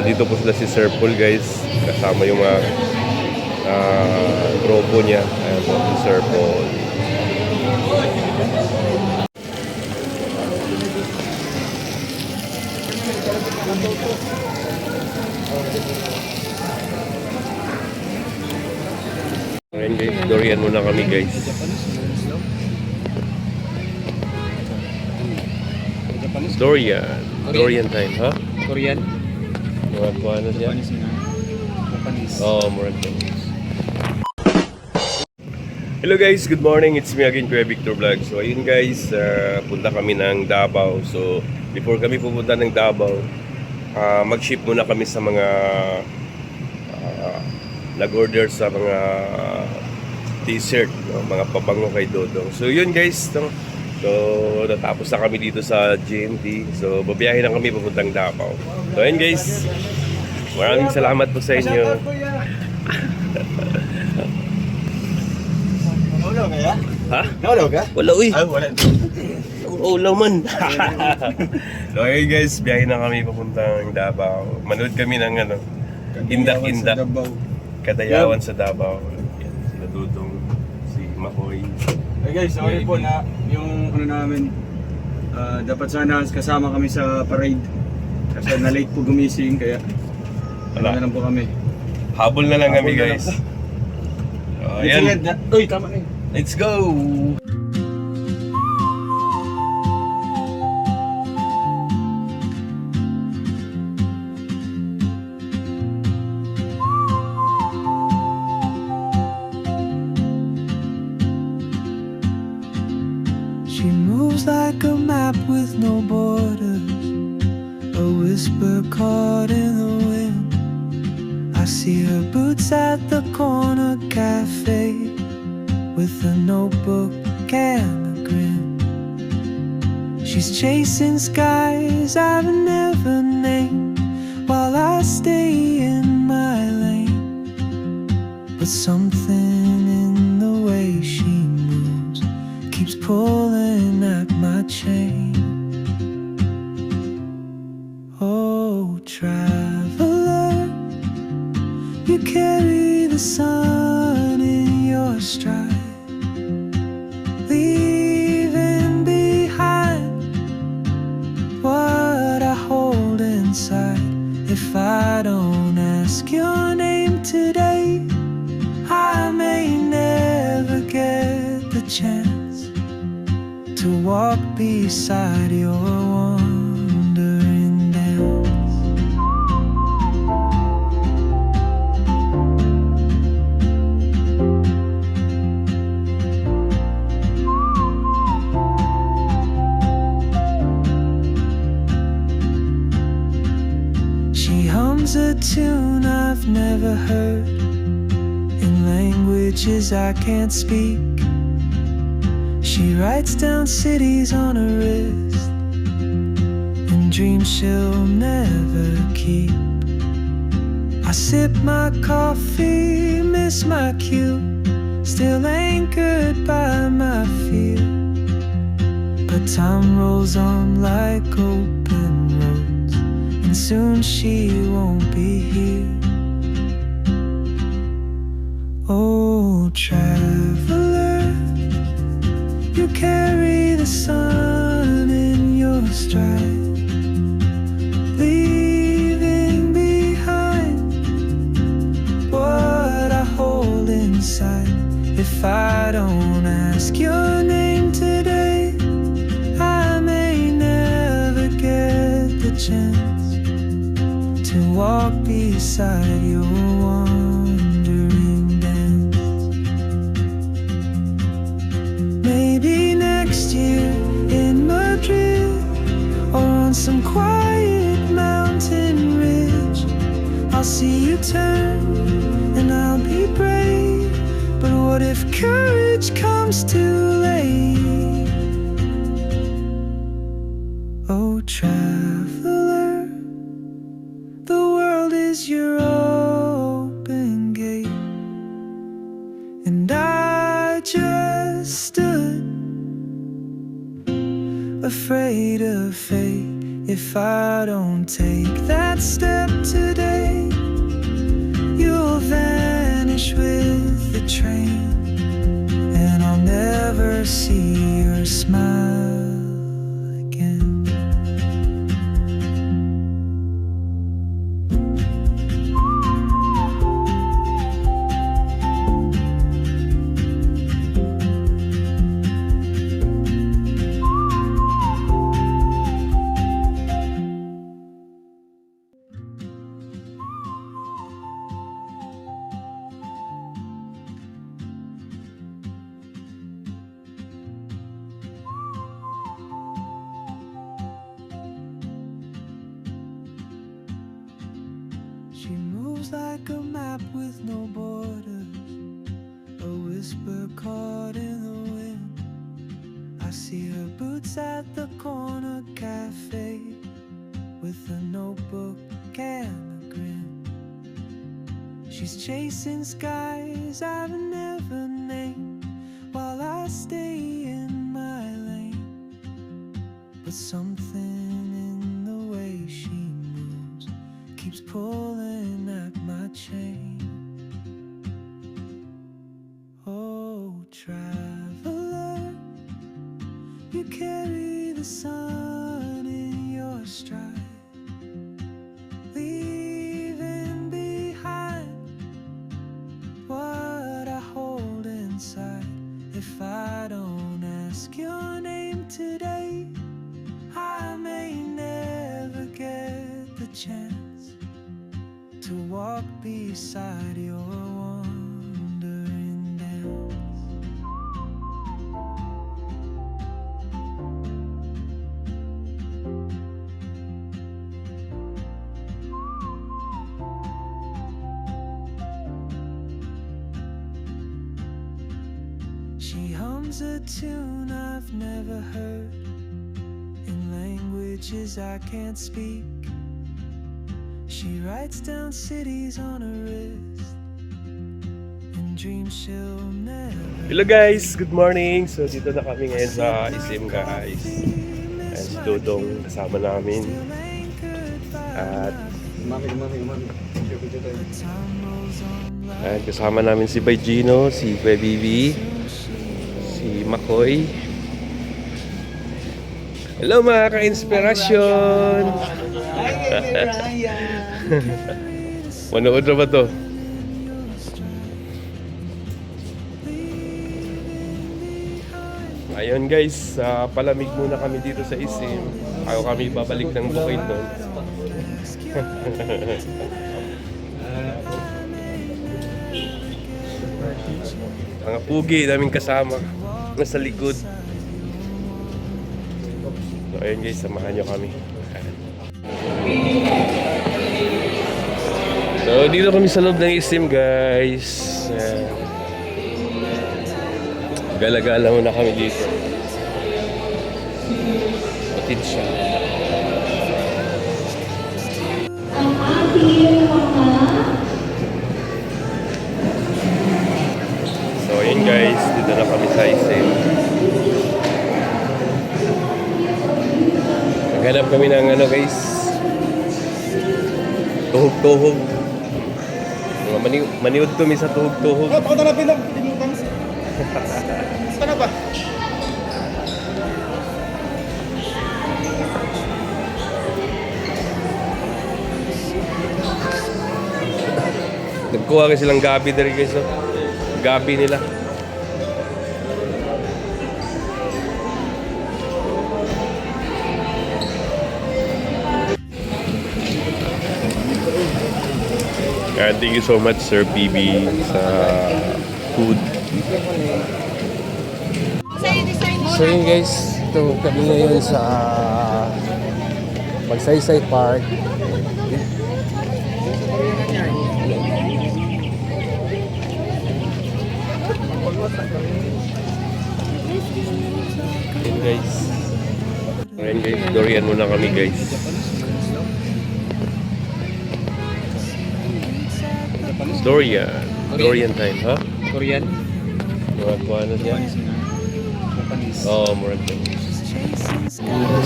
Dito po sila si Sir Paul guys. Kasama yung mga grupo niya. Ayan po si Sir Paul. Ayan guys, durian muna kami guys. Durian time, ha? Korean? Murag ko ano siya? Japanese. Oo, murag Japanese. Hello guys, good morning. It's me again, Kuya Victor Vlog. So ayun guys, punta kami ng Davao. So before kami pupunta ng Davao, mag-ship muna kami sa mga nag-order sa mga t-shirt, no? Mga pabango kay Dodong. So yun guys, no? So natapos na kami dito sa GMT. So babiyahin na kami papuntang Davao. So ayun guys, maraming salamat po sa inyo. Naulaw ka ya? Ha? Naulaw ka? Wala uy. Ay, wala. Ulaw man. So ayun guys, biyahin na kami papuntang Davao. Manood kami ng ano, Indak-Indak. Kadayawan sa Davao. Yan, sila Dudong, si Makoy. Hey guys, sorry po na yung ano namin, dapat sana kasama kami sa parade. Kasi na-late po gumising, kaya Wala. na lang po kami. Habol na lang kami Habol na guys. lang. So, ayan. Uy, tama na yun. Let's go! She moves like a map with no borders, a whisper caught in the wind. I see her boots at the corner cafe, with a notebook and a grin. She's chasing skies I've never named, while I stay in my lane. But something in the way she moves keeps pulling at my chain. Oh, traveler, you carry the sun in your stride, leaving behind what I hold inside. If I don't ask your name today, I may never get the chance to walk beside your wandering dance. She hums a tune I've never heard, in languages I can't speak. She writes down cities on her wrist, and dreams she'll never keep. I sip my coffee, miss my cue, still anchored by my fear. But time rolls on like open roads, and soon she won't be here. Oh, traveler, you carry the sun in your stride, leaving behind what I hold inside. If I don't ask your name today, I may never get the chance to walk beside your wandering dance. Maybe next year in Madrid, or on some quiet mountain ridge, I'll see you turn and I'll be brave. But what if courage comes too late? Oh, traveler, the world is your open gate, and I just stood afraid of fate. If I don't take that step today, never see your smile again. She moves like a map with no borders, a whisper caught in the wind. I see her boots at the corner cafe, with a notebook and a grin. She's chasing skies I've never named, while I stay in my lane. But something in the way she moves keeps pulling at my chain. Oh, traveler, you carry the sun in your stride, leaving behind what I hold inside. If I don't ask your name today, I may never get the chance to walk beside your wandering dance. She hums a tune I've never heard, in languages I can't speak. She writes down cities on her wrist, and dreams she'll never. Hello guys, good morning. So dito na kami ngayon sa Isim guys. Ayan si Dodong kasama namin. At ayan, kasama namin si Bay Gino, si Kuya Bibi, si Makoy. Hello mga ka-inspirasyon! Manood na ba to? Ayun guys, palamig muna kami dito sa Isim. Ako kami babalik ng Bukidnon. Mga pugi namin kasama nasa likod. So ayun guys, samahan nyo kami. So dito kami sa loob ng Isim guys. Gala-gala muna kami dito. Matid siya. So ayun guys, dito na kami sa Isim. Naghanap kami ng ano guys, tuhog-tuhog. Maniud kami sa tuhog-tuhog. Oh, baka tanapin lang. Hindi mo bangs. Sana ba? Nagkuha kasi silang gabi dari guys. Oh. Gabi nila. Thank you so much Sir PB sa food. So yun guys, ito kami ngayon sa Magsaysay Park. Ayun guys. Ayun guys, durian muna kami guys. Durian. Durian time, ha? Korean? Murag ko ano yan? Oo, murag ko.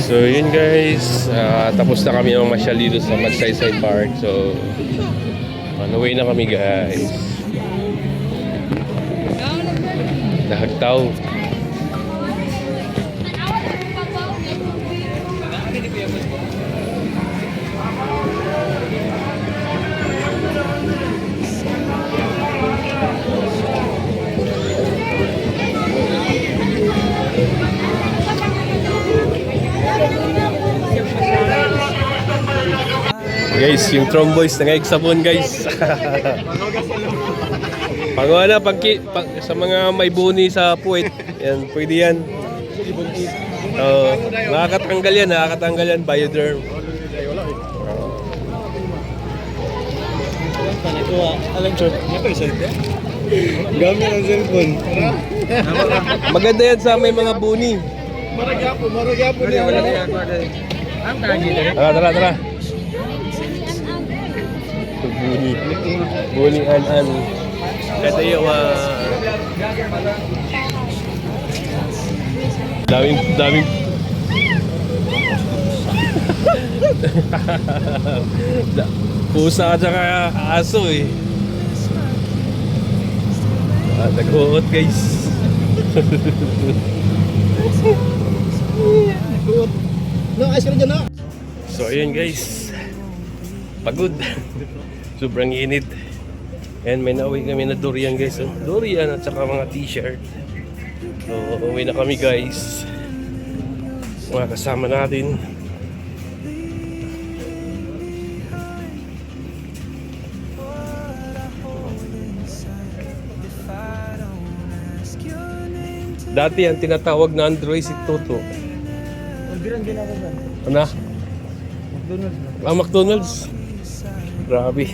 So yun guys, tapos na kami ng masyal dito sa Magsaysay Park. So, on the way na kami guys. Nahagtaw. Guys, yung tromboys nangayigsapon guys. Pangwana, sa mga may buni sa puwet. Yan, pwede yan. Nakakatanggal yan, Bioderm. Gamit ang cellphone. Maganda yan sa may mga buni. Maragyapo niya. Tara. Buni an. Ito yung daming pusa at saka aso eh. Nag-uot guys. So ayun guys, pagod. Sobrang init. And may nauwi kami na durian guys. Durian at saka mga t-shirt. So uwi na kami guys. Mga kasama natin. Dati ang tinatawag na Android si Toto. Ano? McDonald's. Grabe.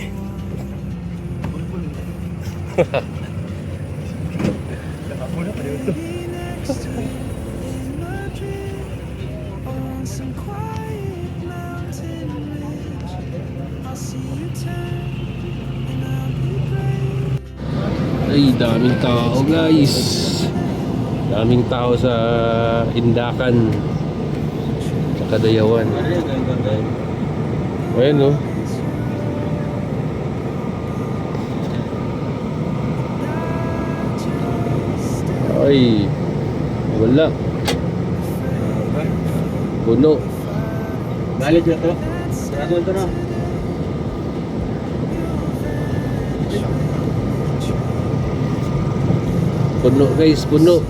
Ay, daming tao guys. Daming tao sa Indakan. Sa Kadayawan. Ayan no. Ay, wala. Puno. Balik na to. Sarado ito na. Puno guys, puno.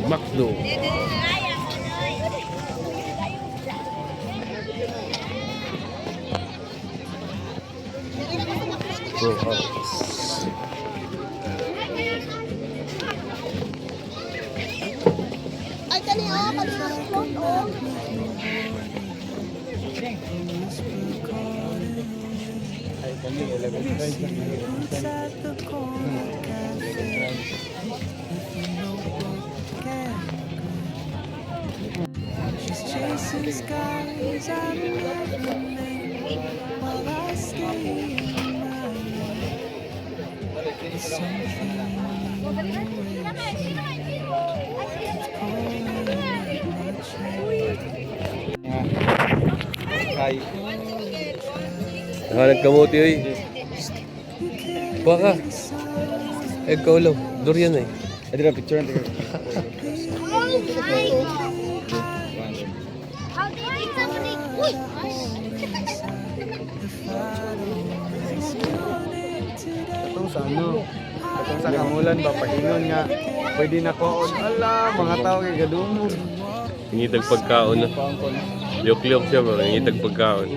McDo. Ay, kanina oh. Inside the corner cafe, she's chasing skies I've never named while I stay in my lane. There's something in the way she keeps pulling at my chain. Hi. Nagkamuti oy. Baka. Ikaw lang. Durian eh. Ito na picture natin. Itong sa ano? Itong sa Kamulan ba? Pahingon nga. Pwede na koon. Ala, mga tao kay gadumog. Hingitag pagkaon na. Liok-liok siya ba? Hingitag pagkaon.